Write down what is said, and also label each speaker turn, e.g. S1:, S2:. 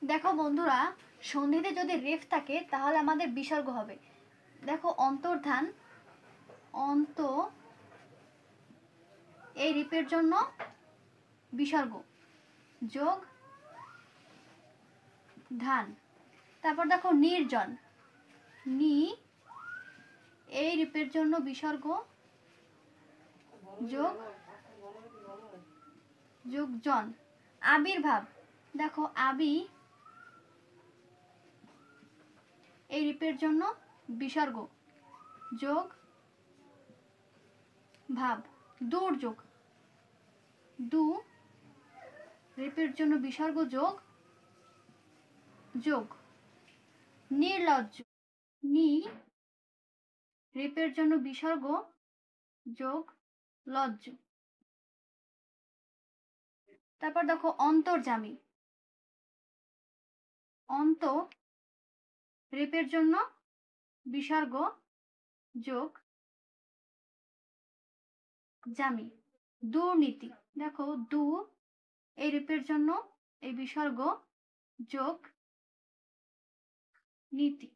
S1: দেখো বন্ধুরা, সন্ধিতে যদি রেফ থাকে তাহলে আমাদের বিসর্গ হবে। দেখো অন্তর্ধান, অন্ত, এই রিপের জন্য বিসর্গ যোগ ধান। তারপর দেখো নির্জন, নি, এই রিপের জন্য বিসর্গ যোগ যোগ জন। আবির্ভাব, দেখো আবি, এই রিপের জন্য বিসর্গ যোগ ভাব। দুর্যোগ, দু, রিপের জন্য বিসর্গ যোগ যোগ। নির্লজ্জ, নি, রিপের জন্য বিসর্গ যোগ লজ্জ। তারপর দেখো অন্তর্যামী, অন্ত, রেপের জন্য বিসর্গ যোগ জামি। দুর্নীতি, দেখো দু, এই রেপের জন্য এই বিসর্গ যোগ নীতি।